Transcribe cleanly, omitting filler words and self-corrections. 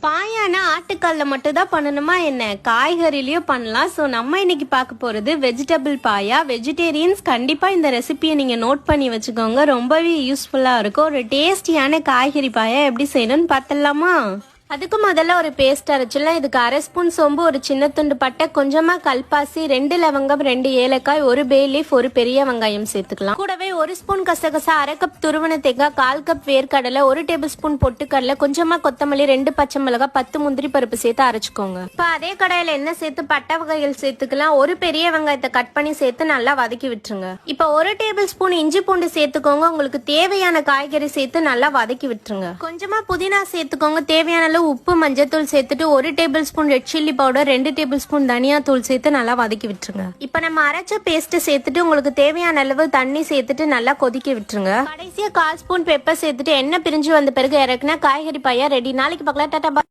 பாயானா ஆட்டுக்கால்ல மட்டும் தான் பண்ணணுமா என்ன? காய்கறிலயும் பண்ணலாம். ஸோ நம்ம இன்னைக்கு பார்க்க போறது வெஜிடபிள் பாயா. வெஜிடேரியன்ஸ் கண்டிப்பா இந்த ரெசிபியை நீங்க நோட் பண்ணி வச்சுக்கோங்க. ரொம்பவே யூஸ்ஃபுல்லா இருக்கும். ஒரு டேஸ்டியான காய்கறி பாயா எப்படி செய்யணும்னு பார்த்துடலாமா? அதுக்கு முதல்ல ஒரு பேஸ்ட் அரைச்சிடலாம். இதுக்கு 1/2 ஸ்பூன் சோம்பு, ஒரு சின்ன துண்டு பட்டை, கொஞ்சமா கல்பாசி, 2 லவங்கம், 2 ஏலக்காய், ஒரு பே லீஃப், ஒரு பெரிய வெங்காயம் சேர்த்துக்கலாம். கூடவே 1 ஸ்பூன் கசகசா, 1/2 கப் துருவன தேங்காய், 1/4 கப் வேர்க்கடலை, 1 டேபிள் ஸ்பூன் பொட்டுக்கடலை, கொஞ்சமா கொத்தமல்லி, 2 பச்சை மிளகாய், 10 முந்திரி பருப்பு சேர்த்து அரைச்சிக்கோங்க. இப்ப அதே கடாயில எண்ணெய் சேர்த்து பட்டை வகைகள் சேர்த்துக்கலாம். ஒரு பெரிய வெங்காயத்தை கட் பண்ணி சேர்த்து நல்லா வதக்கி விட்டுருங்க. இப்ப 1 டேபிள் ஸ்பூன் இஞ்சி பூண்டு சேர்த்துக்கோங்க. உங்களுக்கு தேவையான காய்கறி சேர்த்து நல்லா வதக்கி விட்டுருங்க. கொஞ்சமா புதினா சேர்த்துக்கோங்க. தேவையான உப்பு, மஞ்சத்தூள் சேர்த்துட்டு 1 table spoon red chilli powder, 2 table spoon தனியா தூள் சேர்த்து நல்லா வதக்கி விட்டுருங்க. இப்ப நம்ம அரைச்ச பேஸ்ட் சேர்த்துட்டு உங்களுக்கு தேவையான அளவு தண்ணி சேர்த்துட்டு நல்லா கொதிக்க விட்டுருங்க. கடைசியா 1/4 ஸ்பூன் பெப்பர் சேர்த்துட்டு எண்ணெய் பிரிஞ்சு வந்த பிறகு இறக்குனா காய்கறி பாயா ரெடி. நாளைக்கு பார்க்கலாம். டாடா.